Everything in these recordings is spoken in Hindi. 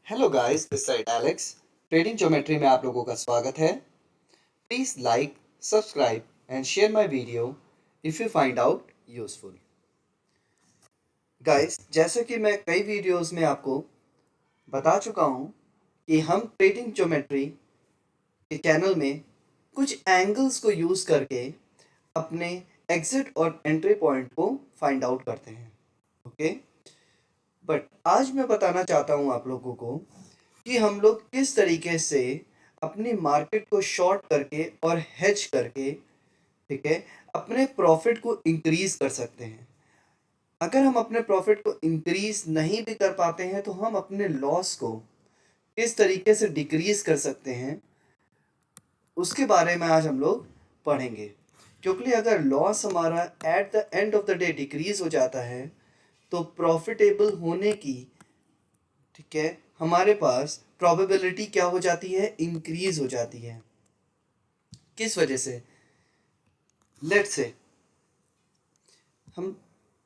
Hello guys, this side Alex. Trading geometry में आप लोगों का स्वागत है। Please like, subscribe and share my video if you find out useful. Guys, जैसे कि मैं कई वीडियोस में आपको बता चुका हूँ कि हम ट्रेडिंग ज्योमेट्री के चैनल में कुछ एंगल्स को यूज़ करके अपने एग्जिट और एंट्री पॉइंट को फाइंड आउट करते हैं। ओके, बट आज मैं बताना चाहता हूँ आप लोगों को कि हम लोग किस तरीके से अपनी मार्केट को शॉर्ट करके और हेज करके, ठीक है, अपने प्रॉफिट को इंक्रीज कर सकते हैं। अगर हम अपने प्रॉफिट को इंक्रीज नहीं भी कर पाते हैं तो हम अपने लॉस को किस तरीके से डिक्रीज कर सकते हैं, उसके बारे में आज हम लोग पढ़ेंगे। क्योंकि अगर लॉस हमारा at the end of the day decrease हो जाता है तो प्रॉफिटेबल होने की, ठीक है, हमारे पास प्रोबेबिलिटी क्या हो जाती है, इंक्रीज हो जाती है। किस वजह से? लेट्स से हम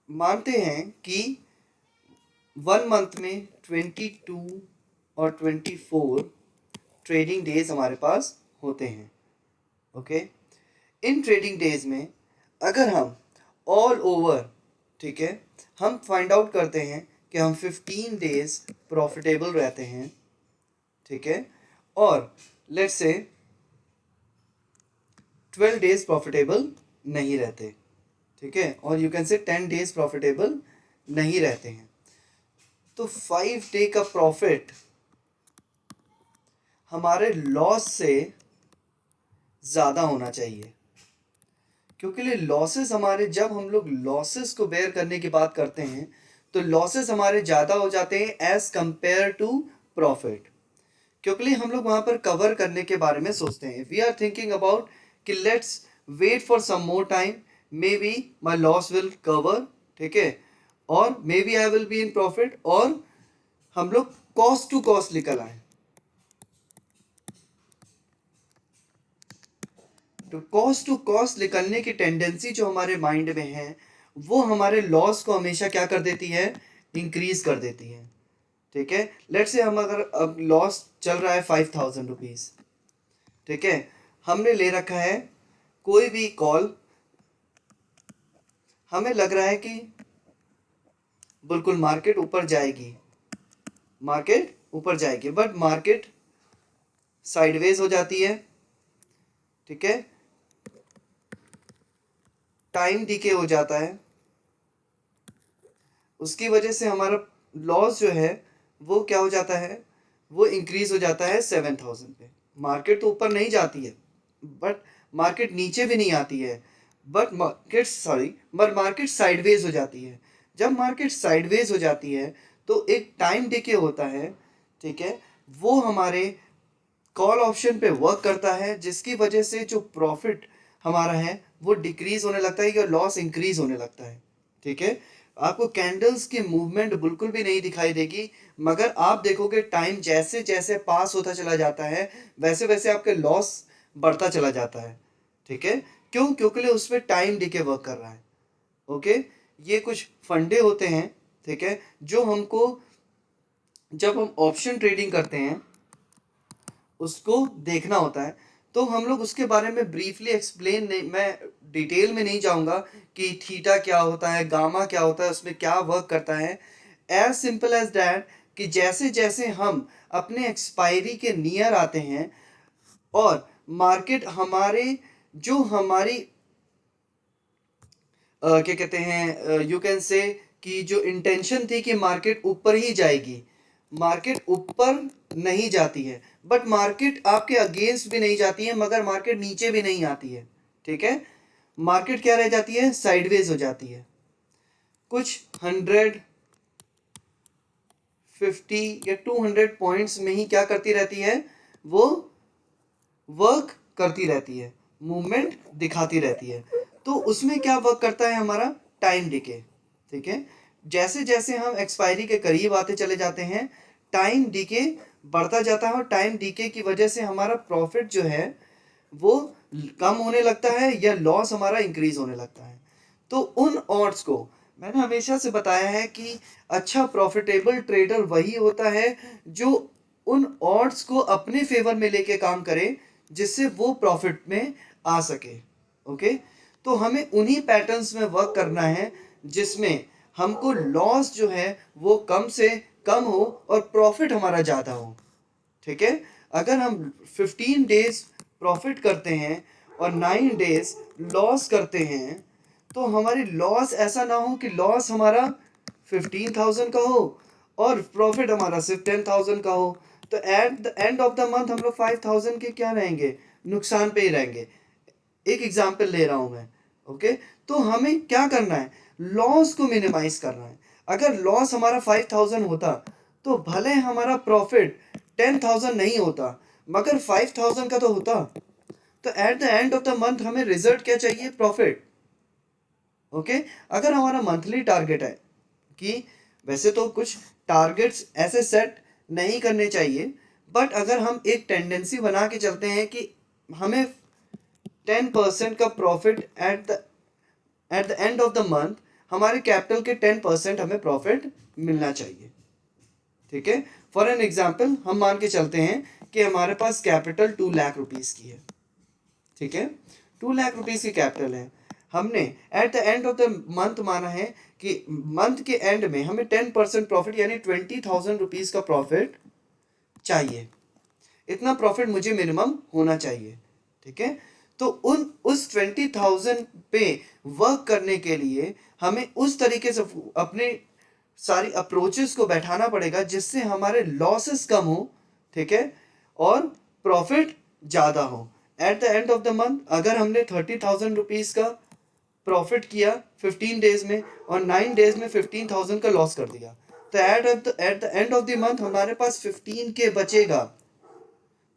मानते हैं कि 1 मंथ में 22 और 24 ट्रेडिंग डेज हमारे पास होते हैं। ओके, इन ट्रेडिंग डेज में अगर हम ऑल ओवर, ठीक है, हम फाइंड आउट करते हैं कि हम 15 डेज प्रॉफिटेबल रहते हैं, ठीक है, और लेट्स से 12 डेज प्रॉफिटेबल नहीं रहते, ठीक है, और you can say 10 days profitable नहीं रहते हैं, तो 5 डे का प्रॉफिट हमारे लॉस से ज़्यादा होना चाहिए। क्योंकि लॉसेस हमारे, जब हम लोग लॉसेस को बेयर करने की बात करते हैं तो लॉसेस हमारे ज़्यादा हो जाते हैं एज कंपेयर टू प्रॉफिट। क्योंकि हम लोग वहाँ पर कवर करने के बारे में सोचते हैं। वी आर थिंकिंग अबाउट कि let's wait for some more time, maybe my loss will cover, ठीक है, और maybe I will be in profit, और हम लोग कॉस्ट टू कॉस्ट निकल आए। तो कॉस्ट टू कॉस्ट निकलने की टेंडेंसी जो हमारे माइंड में है वो हमारे लॉस को हमेशा क्या कर देती है, इंक्रीज कर देती है। ठीक है, लेट्स से हम अगर अब लॉस चल रहा है 5,000 रुपीज, ठीक है, हमने ले रखा है कोई भी कॉल, हमें लग रहा है कि बिल्कुल मार्केट ऊपर जाएगी, मार्केट ऊपर जाएगी, बट मार्केट साइडवेज हो जाती है, ठीक है, टाइम डीके हो जाता है, उसकी वजह से हमारा लॉस जो है वो क्या हो जाता है, वो इंक्रीज हो जाता है 7,000 पे। मार्केट तो ऊपर नहीं जाती है, बट मार्केट नीचे भी नहीं आती है, बट मार्केट साइडवेज हो जाती है। जब मार्केट साइडवेज हो जाती है तो एक टाइम डिके होता है, ठीक है, वो हमारे कॉल ऑप्शन पे वर्क करता है, जिसकी वजह से जो प्रॉफिट हमारा है वो डिक्रीज होने लगता है या लॉस इंक्रीज होने लगता है। ठीक है, आपको कैंडल्स की मूवमेंट बिल्कुल भी नहीं दिखाई देगी, मगर आप देखोगे टाइम जैसे जैसे पास होता चला जाता है वैसे वैसे आपके लॉस बढ़ता चला जाता है। ठीक है, क्यों? क्योंकि उस पर टाइम डिके वर्क कर रहा है। ओके, ये कुछ फंडे होते हैं, ठीक है, जो हमको जब हम ऑप्शन ट्रेडिंग करते हैं उसको देखना होता है। तो हम लोग उसके बारे में ब्रीफली एक्सप्लेन नहीं, मैं डिटेल में नहीं जाऊंगा कि थीटा क्या होता है, गामा क्या होता है, उसमें क्या वर्क करता है। एज सिंपल एज दैट कि जैसे जैसे हम अपने एक्सपायरी के नियर आते हैं और मार्केट हमारे, जो हमारी क्या कहते हैं, यू कैन से कि जो इंटेंशन थी कि मार्केट ऊपर ही जाएगी, मार्केट ऊपर नहीं जाती है, बट मार्केट आपके अगेंस्ट भी नहीं जाती है, मगर मार्केट नीचे भी नहीं आती है। ठीक है, मार्केट क्या रह जाती है, साइडवेज हो जाती है। कुछ 150 या 200 पॉइंट्स में ही क्या करती रहती है, वो वर्क करती रहती है, मूवमेंट दिखाती रहती है। तो उसमें क्या वर्क करता है हमारा टाइम डिके। ठीक है, जैसे जैसे हम एक्सपायरी के करीब आते चले जाते हैं टाइम डिके बढ़ता जाता है, और टाइम डिके की वजह से हमारा प्रॉफिट जो है वो कम होने लगता है या लॉस हमारा इंक्रीज होने लगता है। तो उन ऑड्स को मैंने हमेशा से बताया है कि अच्छा प्रॉफिटेबल ट्रेडर वही होता है जो उन ऑड्स को अपने फेवर में लेके काम करे जिससे वो प्रॉफिट में आ सके। ओके, तो हमें उन्हीं पैटर्न्स में वर्क करना है जिसमें हमको लॉस जो है वो कम से कम हो और प्रॉफिट हमारा ज़्यादा हो। ठीक है, अगर हम 15 डेज प्रॉफिट करते हैं और 9 डेज लॉस करते हैं तो हमारी लॉस ऐसा ना हो कि लॉस हमारा 15,000 का हो और प्रॉफिट हमारा सिर्फ 10,000 का हो। तो at the end of the month हम लोग 5,000 के क्या रहेंगे, नुकसान पे ही रहेंगे। एक एग्जांपल ले रहा हूं मैं। ओके, तो हमें क्या करना है, लॉस को मिनिमाइज करना है। अगर लॉस हमारा 5,000 होता तो भले हमारा प्रॉफिट 10,000 नहीं होता मगर 5,000 का तो होता। तो at the end of the month हमें रिजल्ट क्या चाहिए, प्रॉफिट। ओके, अगर हमारा मंथली टारगेट है कि वैसे तो कुछ टारगेट्स ऐसे सेट नहीं करने चाहिए, बट अगर हम एक टेंडेंसी बना के चलते हैं कि हमें 10% का profit at the end of the month, हमारे कैपिटल के 10% हमें प्रॉफिट मिलना चाहिए। ठीक है, फॉर एन एग्जाम्पल हम मान के चलते हैं कि हमारे पास कैपिटल 2 लाख रुपीज़ की है। ठीक है, 2 लाख रुपीज़ की कैपिटल है। हमने at the end of the month माना है कि मंथ के एंड में हमें 10% प्रॉफिट यानी 20,000 रुपीज़ का प्रॉफिट चाहिए। इतना प्रॉफिट मुझे मिनिमम होना चाहिए। ठीक है, तो उस 20,000 पे वर्क करने के लिए हमें उस तरीके से अपने सारी अप्रोचेस को बैठाना पड़ेगा जिससे हमारे लॉसेस कम हो। ठीक है, और प्रॉफिट ज़्यादा हो। At the end of the month अगर हमने 30,000 रुपीज़ का प्रॉफिट किया 15 डेज में और 9 डेज में 15,000 का लॉस कर दिया, तो at the end of the month हमारे पास 15 के बचेगा।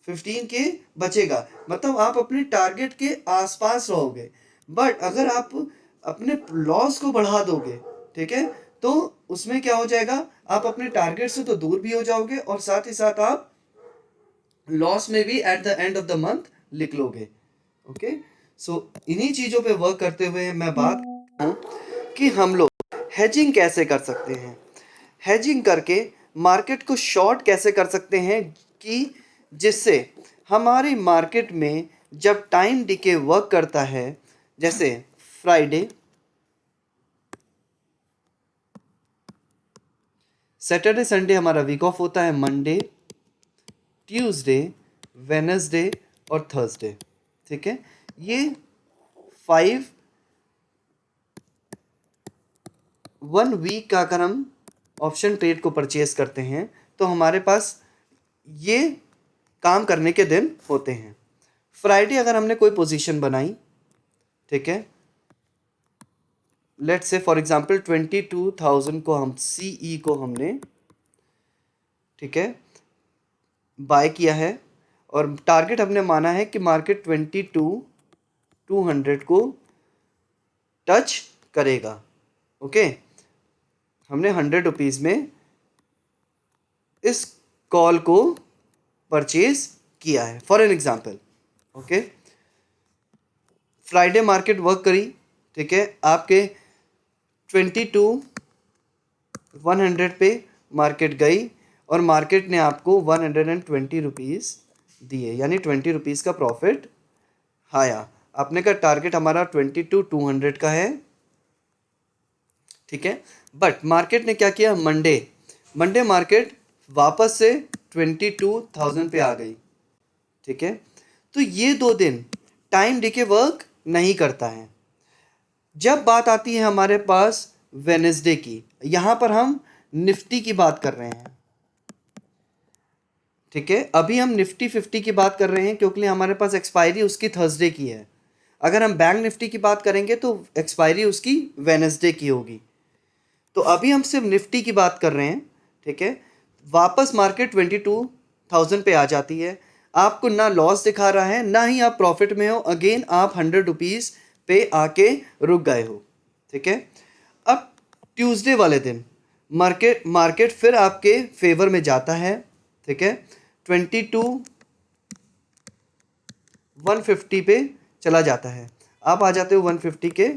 15 के बचेगा मतलब आप अपने टारगेट के आसपास रहोगे। बट अगर आप अपने लॉस को बढ़ा दोगे, ठीक है, तो उसमें क्या हो जाएगा, आप अपने टारगेट से तो दूर भी हो जाओगे और साथ ही साथ आप लॉस में भी at the end of the month लिख लोगे। ओके, सो इन्हीं चीज़ों पे वर्क करते हुए मैं बात करता हूँ कि हम लोग हेजिंग कैसे कर सकते हैं। हेजिंग करके मार्केट को शॉर्ट कैसे कर सकते हैं कि जिससे हमारी मार्केट में जब टाइम डिके वर्क करता है, जैसे फ्राइडे, सैटरडे, संडे हमारा वीक ऑफ होता है, मंडे, ट्यूसडे, वेनसडे और थर्सडे। ठीक है, ये 1 वीक का अगर हम ऑप्शन ट्रेड को परचेज करते हैं तो हमारे पास ये काम करने के दिन होते हैं। फ्राइडे अगर हमने कोई पोजीशन बनाई, ठीक है, लेट्स से फॉर एग्जांपल 22,000 को हम सीई को हमने, ठीक है, बाय किया है और टारगेट हमने माना है कि मार्केट 22,200 को टच करेगा। ओके, हमने 100 रुपीज़ में इस कॉल को परचेज किया है for an example. Okay, Friday market work करी, ठीक है, आपके 22,100 पे मार्केट गई और मार्केट ने आपको 120 रुपीज़ दिए यानी 20 रुपीज़ का प्रॉफिट आया। आपने का टारगेट हमारा 22,200 का है। ठीक है, बट मार्केट ने क्या किया, मंडे मार्केट वापस से 22,000 पे आ गई। ठीक है, तो ये 2 दिन टाइम डिके वर्क नहीं करता है। जब बात आती है हमारे पास वेनेसडे की, यहाँ पर हम निफ्टी की बात कर रहे हैं। ठीक है, अभी हम निफ्टी 50 की बात कर रहे हैं क्योंकि हमारे पास एक्सपायरी उसकी थर्सडे की है। अगर हम बैंक निफ्टी की बात करेंगे तो एक्सपायरी उसकी वेनेसडे की होगी। तो अभी हम सिर्फ निफ्टी की बात कर रहे हैं। ठीक है, वापस मार्केट 22,000 पे आ जाती है, आपको ना लॉस दिखा रहा है ना ही आप प्रॉफिट में हो, अगेन आप 100 रुपीज़ पे आके रुक गए हो। ठीक है, अब ट्यूसडे वाले दिन मार्केट फिर आपके फेवर में जाता है। ठीक है, 22,150 पे चला जाता है, आप आ जाते हो 150 के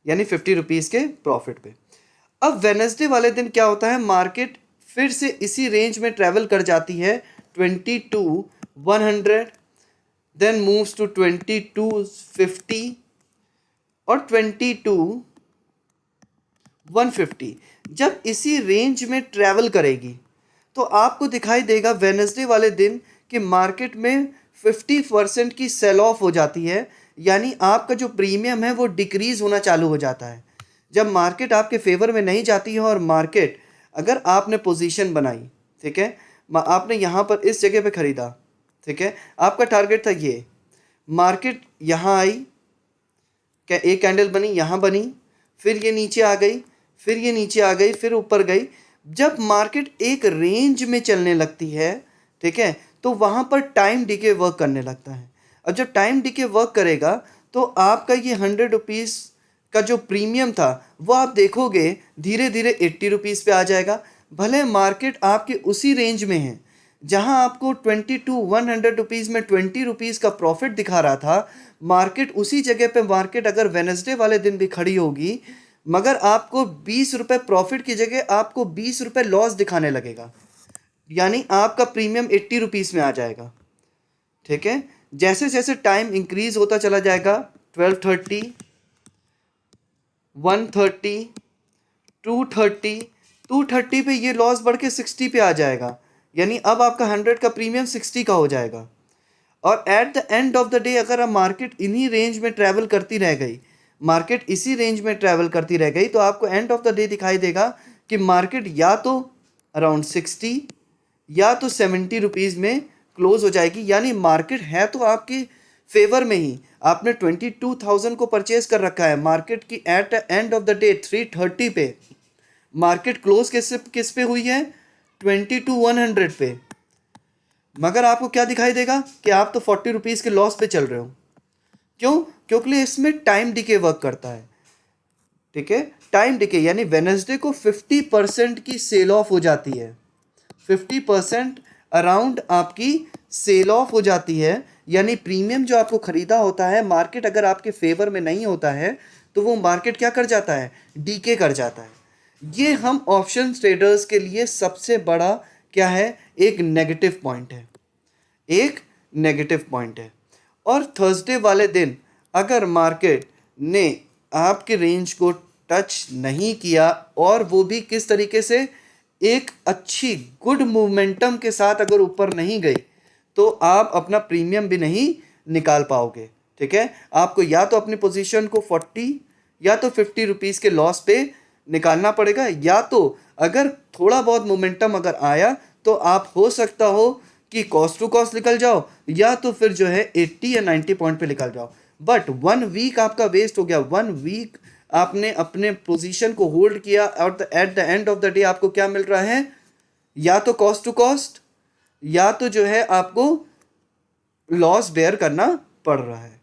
यानी 50 रुपीज़ के प्रॉफिट पे। अब वेडनेसडे वाले दिन क्या होता है, मार्केट फिर से इसी रेंज में ट्रैवल कर जाती है 22,100, देन मूव्स टू 22,50 और 22,150। जब इसी रेंज में ट्रैवल करेगी तो आपको दिखाई देगा वेडनेसडे वाले दिन कि मार्केट में 50% की सेल ऑफ हो जाती है, यानी आपका जो प्रीमियम है वो डिक्रीज होना चालू हो जाता है। जब मार्केट आपके फेवर में नहीं जाती है और मार्केट, अगर आपने पोजीशन बनाई, ठीक है, आपने यहाँ पर इस जगह पे ख़रीदा, ठीक है, आपका टारगेट था ये, मार्केट यहाँ आई, क्या एक कैंडल बनी, यहाँ बनी, फिर ये नीचे आ गई, फिर ये नीचे आ गई, फिर ऊपर गई। जब मार्केट एक रेंज में चलने लगती है, ठीक है, तो वहाँ पर टाइम डिके वर्क करने लगता है। अब जब टाइम डिके वर्क करेगा तो आपका ये 100 रुपीज़ का जो प्रीमियम था वो आप देखोगे धीरे धीरे 80 रुपीज़ पे आ जाएगा। भले मार्केट आपके उसी रेंज में है जहां आपको 22,100 रुपीज़ में 20 रुपीज़ का प्रॉफिट दिखा रहा था, मार्केट उसी जगह पे, मार्केट अगर वेडनेसडे वाले दिन भी खड़ी होगी मगर आपको 20 रुपये प्रॉफिट की जगह आपको 20 रुपये लॉस दिखाने लगेगा, यानी आपका प्रीमियम 80 रुपीज़ में आ जाएगा। ठीक है, जैसे जैसे टाइम इंक्रीज होता चला जाएगा 12:30, 1:30, 2:30, 2:30 पे ये लॉस बढ़ के 60 पे आ जाएगा, यानी अब आपका 100 का प्रीमियम 60 का हो जाएगा। और at the end of the day अगर आप मार्केट इन्हीं रेंज में ट्रैवल करती रह गई, मार्केट इसी रेंज में ट्रैवल करती रह गई, तो आपको एंड ऑफ द डे दिखाई देगा कि मार्केट या तो अराउंड 60 या तो 70 रुपीज़ में क्लोज हो जाएगी। यानी मार्केट है तो आपके फेवर में ही, आपने 22,000 को परचेज कर रखा है, मार्केट की at the end of the day 3:30 पे मार्केट क्लोज किस पे हुई है, 22,100 पे, मगर आपको क्या दिखाई देगा कि आप तो 40 रुपीज़ के लॉस पे चल रहे हो। क्यों? क्योंकि इसमें टाइम डिके वर्क करता है। ठीक है, टाइम डिके यानी वेडनेसडे को 50% की सेल ऑफ हो जाती है, 50% अराउंड आपकी सेल ऑफ हो जाती है, यानी प्रीमियम जो आपको खरीदा होता है, मार्केट अगर आपके फेवर में नहीं होता है तो वो मार्केट क्या कर जाता है, डीके कर जाता है। ये हम ऑप्शन ट्रेडर्स के लिए सबसे बड़ा क्या है, एक नेगेटिव पॉइंट है, एक नेगेटिव पॉइंट है। और थर्सडे वाले दिन अगर मार्केट ने आपके रेंज को टच नहीं किया, और वो भी किस तरीके से, एक अच्छी गुड मोमेंटम के साथ अगर ऊपर नहीं गई, तो आप अपना प्रीमियम भी नहीं निकाल पाओगे। ठीक है, आपको या तो अपनी पोजीशन को 40 या तो 50 रुपीज़ के लॉस पे निकालना पड़ेगा, या तो अगर थोड़ा बहुत मोमेंटम अगर आया तो आप हो सकता हो कि कॉस्ट टू कॉस्ट निकल जाओ, या तो फिर जो है 80 या 90 पॉइंट पे निकल जाओ। बट 1 वीक आपका वेस्ट हो गया, 1 वीक आपने अपने पोजीशन को होल्ड किया और at the end of the day आपको क्या मिल रहा है, या तो कॉस्ट टू कॉस्ट या तो जो है आपको लॉस बेयर करना पड़ रहा है।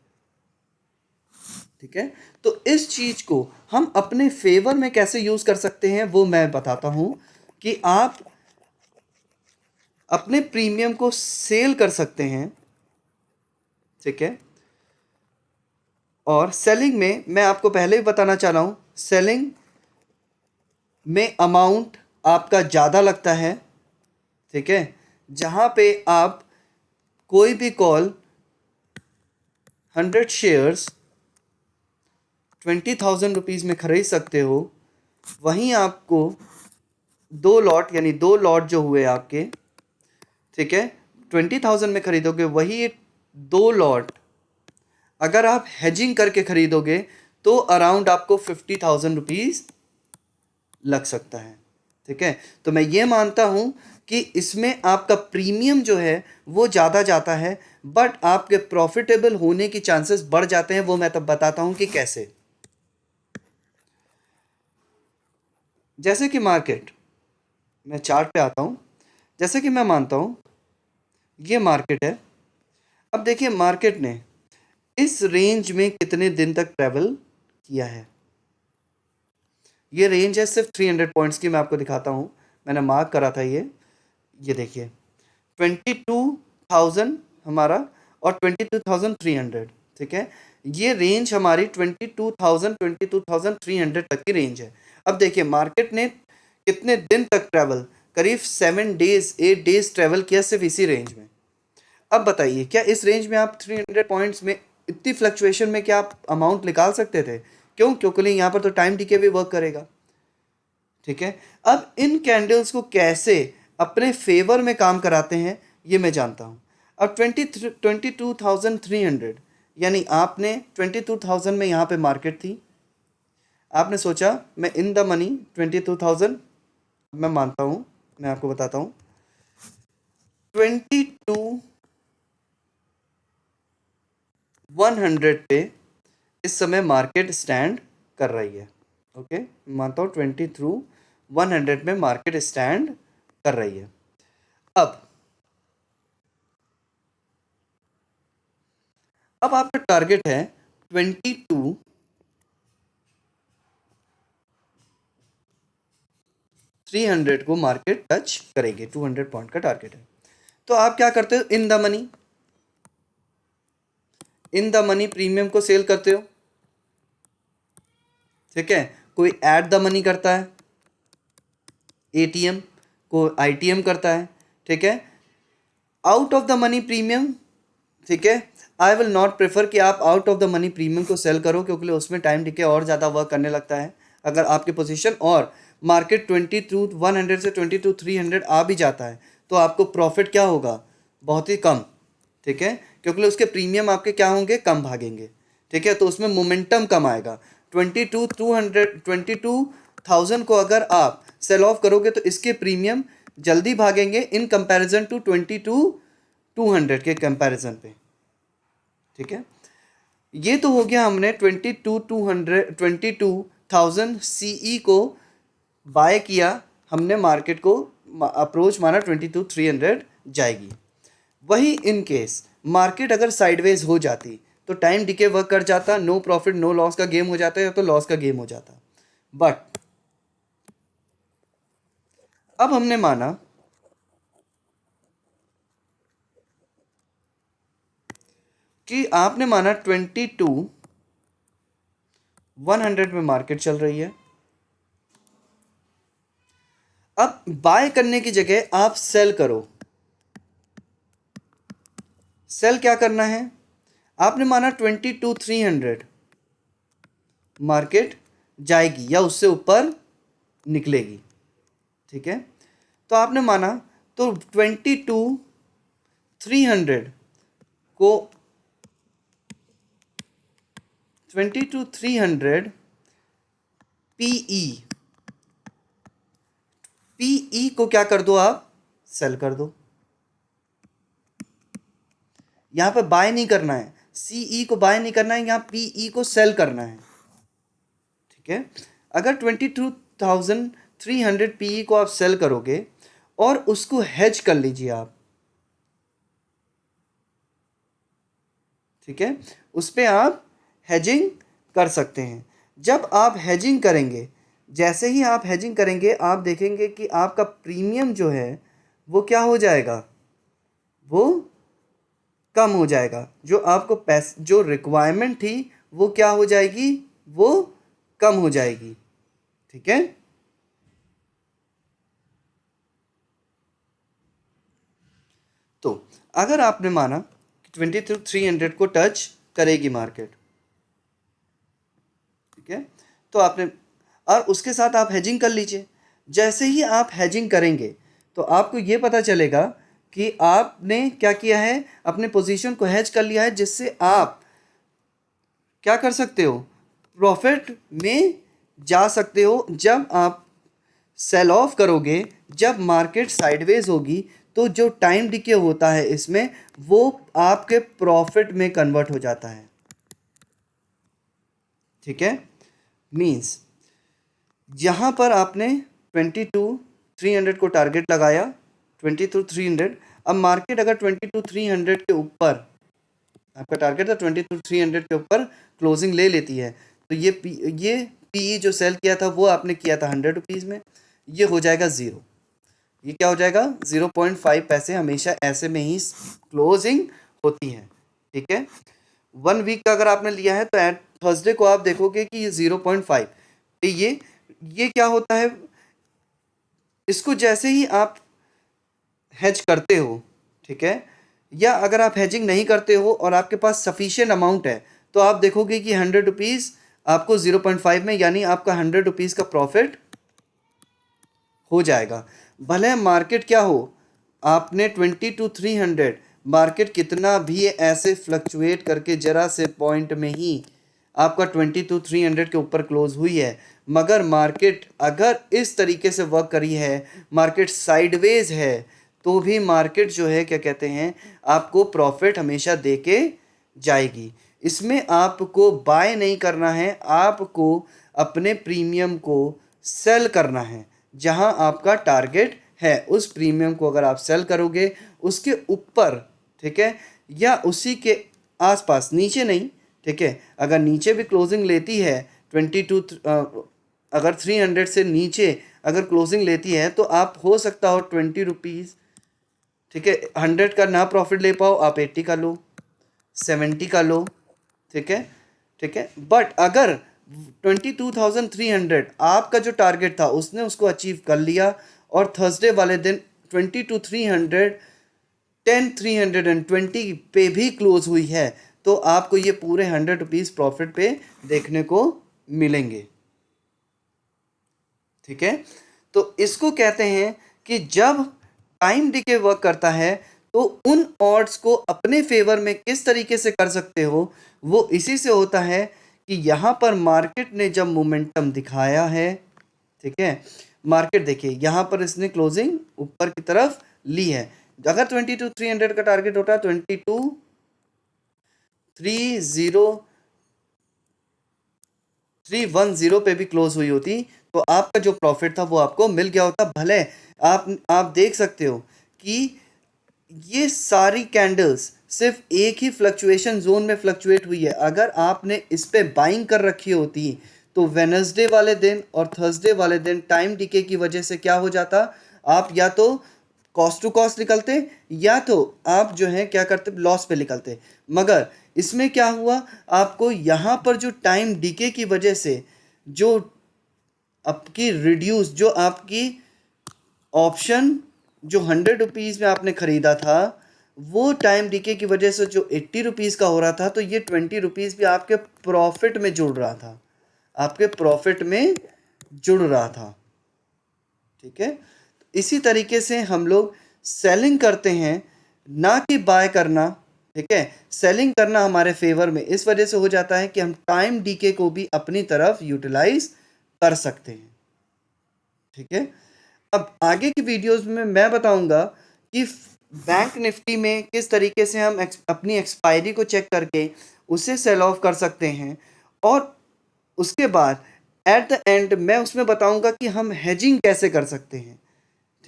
ठीक है, तो इस चीज को हम अपने फेवर में कैसे यूज कर सकते हैं वो मैं बताता हूं कि आप अपने प्रीमियम को सेल कर सकते हैं। ठीक है, और सेलिंग में मैं आपको पहले ही बताना चाह रहा हूं, सेलिंग में अमाउंट आपका ज़्यादा लगता है। ठीक है, जहां पे आप कोई भी कॉल 100 शेयर्स 20,000 रुपीज़ में खरीद सकते हो, वहीं आपको 2 लॉट, यानी 2 लॉट जो हुए आपके, ठीक है, 20,000 में खरीदोगे, वही 2 लॉट अगर आप हेजिंग करके खरीदोगे तो अराउंड आपको 50,000 रुपीज़ लग सकता है। ठीक है, तो मैं ये मानता हूँ कि इसमें आपका प्रीमियम जो है वो ज़्यादा जाता है, बट आपके प्रॉफिटेबल होने की चांसेस बढ़ जाते हैं। वो मैं तब बताता हूँ कि कैसे। जैसे कि मार्केट, मैं चार्ट पे आता हूँ, जैसे कि मैं मानता हूँ ये मार्केट है। अब देखिए मार्केट ने इस रेंज में कितने दिन तक ट्रैवल किया है। ये रेंज है सिर्फ 300 पॉइंट्स की, मैं आपको दिखाता हूँ, मैंने मार्क करा था ये देखिए 22,000 हमारा और 22,300। ठीक है, ये रेंज हमारी 22,300 तक की रेंज है। अब देखिए मार्केट ने कितने दिन तक ट्रैवल, करीब 7 डेज 8 डेज ट्रैवल किया सिर्फ इसी रेंज में। अब बताइए क्या इस रेंज में आप 300 पॉइंट्स में इतनी फ्लक्चुएशन में क्या आप अमाउंट निकाल सकते थे? क्यों? क्योंकि यहाँ पर तो टाइम डीके भी वर्क करेगा। ठीक है, अब इन कैंडल्स को कैसे अपने फेवर में काम कराते हैं ये मैं जानता हूँ। अब 22,300 यानी आपने 22,000 में यहाँ पे मार्केट थी, आपने सोचा मैं इन द मनी 22,000, मैं मानता हूँ, मैं आपको बताता हूँ 22,100 पे इस समय मार्केट स्टैंड कर रही है। ओके, मानता हूँ 22,100 में मार्केट स्टैंड कर रही है। अब आपका टारगेट है 22,300 को मार्केट टच करेगी, 200 पॉइंट का टारगेट है। तो आप क्या करते हो? इन द मनी प्रीमियम को सेल करते हो। ठीक है, कोई एट द मनी करता है, एटीएम को आईटीएम करता है। ठीक है, out of the money premium, ठीक है, आई विल नॉट प्रेफर कि आप out of the money premium को सेल करो, क्योंकि उसमें टाइम डिके और ज़्यादा वर्क करने लगता है। अगर आपकी पोजीशन और मार्केट 22,100 से 22,300 आ भी जाता है तो आपको प्रॉफिट क्या होगा? बहुत ही कम। ठीक है, क्योंकि उसके प्रीमियम आपके क्या होंगे? कम भागेंगे। ठीक है, तो उसमें मोमेंटम कम आएगा। 22,000 को अगर आप सेल ऑफ करोगे तो इसके प्रीमियम जल्दी भागेंगे इन कंपैरिजन टू 22,200 के कंपैरिजन पे। ठीक है, ये तो हो गया हमने 22,000 सीई को बाय किया, हमने मार्केट को अप्रोच माना 22,300 जाएगी। वही इन केस मार्केट अगर साइडवेज हो जाती तो टाइम डिके वर्क कर जाता, नो प्रॉफिट नो लॉस का गेम हो जाता, या तो लॉस का गेम हो जाता। बट अब हमने माना कि आपने माना 22,100 में मार्केट चल रही है। अब बाय करने की जगह आप सेल करो। सेल क्या करना है? आपने माना 22,300 मार्केट जाएगी या उससे ऊपर निकलेगी। ठीक है, तो आपने माना तो 22,300 को 22,300 पीई, पीई को क्या कर दो? आप सेल कर दो। यहां पे बाय नहीं करना है, सीई को बाय नहीं करना है, यहां पीई को सेल करना है। ठीक है, अगर 22,300 पीई को आप सेल करोगे और उसको हेज कर लीजिए आप। ठीक है, उस पर आप हेजिंग कर सकते हैं। जब आप हेजिंग करेंगे, जैसे ही आप हेजिंग करेंगे आप देखेंगे कि आपका प्रीमियम जो है वो क्या हो जाएगा? वो कम हो जाएगा। जो आपको पैसे, जो रिक्वायरमेंट थी वो क्या हो जाएगी? वो कम हो जाएगी। ठीक है, तो अगर आपने माना कि 22,300 को टच करेगी मार्केट, ठीक है, तो आपने, और उसके साथ आप हेजिंग कर लीजिए। जैसे ही आप हेजिंग करेंगे तो आपको ये पता चलेगा कि आपने क्या किया है, अपने पोजीशन को हेज कर लिया है, जिससे आप क्या कर सकते हो? प्रॉफिट में जा सकते हो। जब आप सेल ऑफ करोगे, जब मार्केट साइडवेज होगी, तो जो टाइम डिके होता है इसमें वो आपके प्रॉफिट में कन्वर्ट हो जाता है। ठीक है, मीन्स यहाँ पर आपने 22,300 को टारगेट लगाया, 22,300। अब मार्केट अगर 22,300 के ऊपर, आपका टारगेट था 22,300 के ऊपर क्लोजिंग ले लेती है, तो ये पीई जो सेल किया था वो आपने किया था 100 रुपीज़ में, ये हो जाएगा ज़ीरो। ये क्या हो जाएगा? 0.5 पैसे हमेशा ऐसे में ही क्लोजिंग होती है। ठीक है, 1 वीक का अगर आपने लिया है तो एट थर्सडे को आप देखोगे कि ये 0.5, ये क्या होता है, इसको जैसे ही आप हेज करते हो, ठीक है, या अगर आप हेजिंग नहीं करते हो और आपके पास सफिशिएंट अमाउंट है, तो आप देखोगे कि 100 रुपीज़ आपको 0.5 में, यानी आपका 100 रुपीज़ का प्रॉफिट हो जाएगा। भले मार्केट क्या हो, आपने 20 to 300, मार्केट कितना भी ऐसे फ्लक्चुएट करके जरा से पॉइंट में ही आपका 20 to 300 के ऊपर क्लोज हुई है, मगर मार्केट अगर इस तरीके से वर्क करी है, मार्केट साइडवेज है, तो भी मार्केट जो है क्या कहते हैं, आपको प्रॉफिट हमेशा दे के जाएगी। इसमें आपको बाय नहीं करना है, आपको अपने प्रीमियम को सेल करना है। जहां आपका टारगेट है उस प्रीमियम को अगर आप सेल करोगे उसके ऊपर, ठीक है, या उसी के आसपास, नीचे नहीं, ठीक है, अगर नीचे भी क्लोजिंग लेती है अगर 300 से नीचे अगर क्लोजिंग लेती है तो आप हो सकता हो 20 रुपीज़, ठीक है, 100 का ना प्रॉफिट ले पाओ, आप 80 का लो, 70 का लो, ठीक है, ठीक है, बट अगर 22,300 आपका जो टारगेट था उसने उसको अचीव कर लिया और थर्सडे वाले दिन 20 to 300 320 पे भी क्लोज हुई है, तो आपको ये पूरे 100 रुपीज़ प्रॉफिट पे देखने को मिलेंगे, ठीक है। तो इसको कहते हैं कि जब टाइम डिके वर्क करता है तो उन ऑड्स को अपने फेवर में किस तरीके से कर सकते हो, वो इसी से होता है कि यहाँ पर मार्केट ने जब मोमेंटम दिखाया है, ठीक है, मार्केट देखिए यहाँ पर इसने क्लोजिंग ऊपर की तरफ ली है। अगर 20 to 300 का टारगेट होता है, 22,310 पे भी क्लोज हुई होती तो आपका जो प्रॉफिट था वो आपको मिल गया होता। भले आप देख सकते हो कि ये सारी कैंडल्स सिर्फ एक ही फ्लक्चुएशन जोन में फ्लक्चुएट हुई है। अगर आपने इस पे बाइंग कर रखी होती तो वेडनेसडे वाले दिन और थर्सडे वाले दिन टाइम डिके की वजह से क्या हो जाता, आप या तो कॉस्ट टू कॉस्ट निकलते या तो आप जो है क्या करते, लॉस पे निकलते। मगर इसमें क्या हुआ, आपको यहाँ पर जो टाइम डिके की वजह से जो आपकी रिड्यूस, जो आपकी ऑप्शन जो 100 रुपीज़ में आपने ख़रीदा था, वो टाइम डिके की वजह से जो 80 रुपीज़ का हो रहा था, तो ये 20 रुपीज़ भी आपके प्रॉफिट में जुड़ रहा था, आपके प्रॉफिट में जुड़ रहा था, ठीक है। इसी तरीके से हम लोग सेलिंग करते हैं, ना कि बाय करना, ठीक है। सेलिंग करना हमारे फेवर में इस वजह से हो जाता है कि हम टाइम डीके को भी अपनी तरफ यूटिलाइज कर सकते हैं, ठीक है। अब आगे की वीडियोस में मैं बताऊंगा कि बैंक निफ्टी में किस तरीके से हम अपनी एक्सपायरी को चेक करके उसे सेल ऑफ कर सकते हैं, और उसके बाद एट द एंड मैं उसमें बताऊंगा कि हम हेजिंग कैसे कर सकते हैं,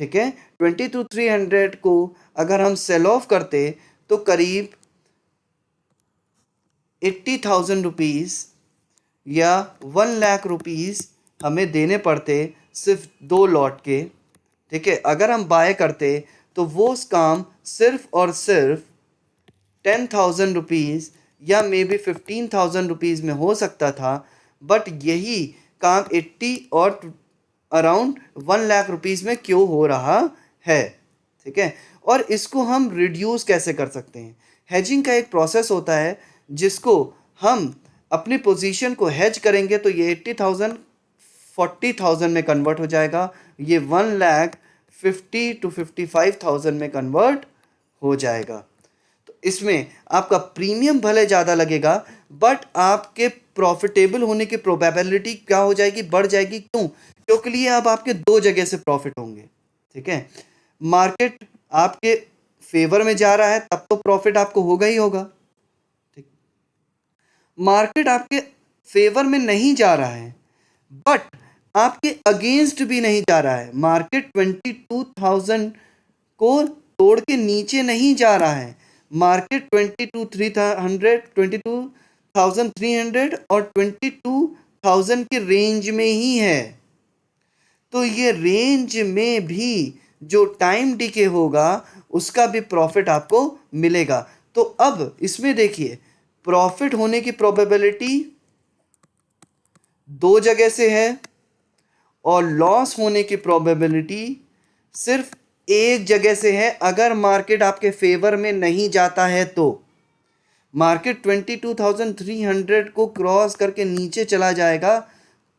ठीक है। 20 to 300 को अगर हम सेल ऑफ करते तो करीब 80,000 रुपीज़ या 1 लाख रुपीज़ हमें देने पड़ते सिर्फ 2 लॉट के, ठीक है। अगर हम बाय करते तो वो काम सिर्फ और सिर्फ 10,000 रुपीज़ या मे बी 15,000 रुपीज़ में हो सकता था, बट यही काम 80 और अराउंड 1 लाख रुपीज़ में क्यों हो रहा है, ठीक है। और इसको हम रिड्यूस कैसे कर सकते हैं, हेजिंग का एक प्रोसेस होता है जिसको हम अपनी पोजीशन को हेज करेंगे तो ये 80,000 40,000 में कन्वर्ट हो जाएगा, ये 1,50,000 to 55,000 में कन्वर्ट हो जाएगा। तो इसमें आपका प्रीमियम भले ज़्यादा लगेगा, बट आपके प्रॉफिटेबल होने की प्रोबेबिलिटी क्या हो जाएगी, बढ़ जाएगी। क्यों? क्योंकि लिए अब आपके 2 जगह से प्रॉफिट होंगे, ठीक है। मार्केट आपके फेवर में जा रहा है तब तो प्रॉफिट आपको होगा ही होगा, ठीक। मार्केट आपके फेवर में नहीं जा रहा है बट आपके अगेंस्ट भी नहीं जा रहा है, मार्केट 22,000 को तोड़ के नीचे नहीं जा रहा है, मार्केट 22,300 और 22,000 के रेंज में ही है। तो ये रेंज में भी जो टाइम डिके होगा उसका भी प्रॉफिट आपको मिलेगा। तो अब इसमें देखिए प्रॉफिट होने की प्रोबेबिलिटी 2 जगह से है और लॉस होने की प्रोबेबिलिटी सिर्फ एक जगह से है। अगर मार्केट आपके फेवर में नहीं जाता है तो मार्केट 22,300 को क्रॉस करके नीचे चला जाएगा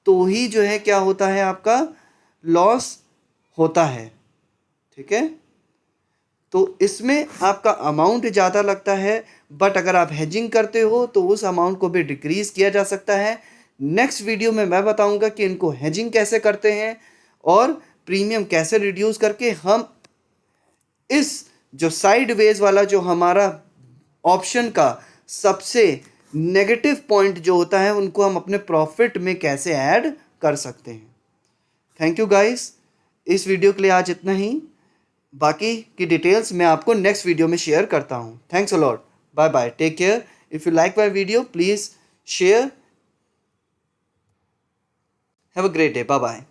तो ही जो है क्या होता है, आपका लॉस होता है। ठीक है, तो इसमें आपका अमाउंट ज़्यादा लगता है, बट अगर आप हेजिंग करते हो तो उस अमाउंट को भी डिक्रीज किया जा सकता है। नेक्स्ट वीडियो में मैं बताऊंगा कि इनको हेजिंग कैसे करते हैं और प्रीमियम कैसे रिड्यूस करके हम इस जो साइडवेज वाला जो हमारा ऑप्शन का सबसे नेगेटिव पॉइंट जो होता है उनको हम अपने प्रॉफिट में कैसे ऐड कर सकते हैं। थैंक यू गाइस, इस वीडियो के लिए आज इतना ही। बाकी की डिटेल्स मैं आपको नेक्स्ट वीडियो में शेयर करता हूँ। Thanks a lot, bye bye, take care. If you like my video please share. Have a great day, bye bye.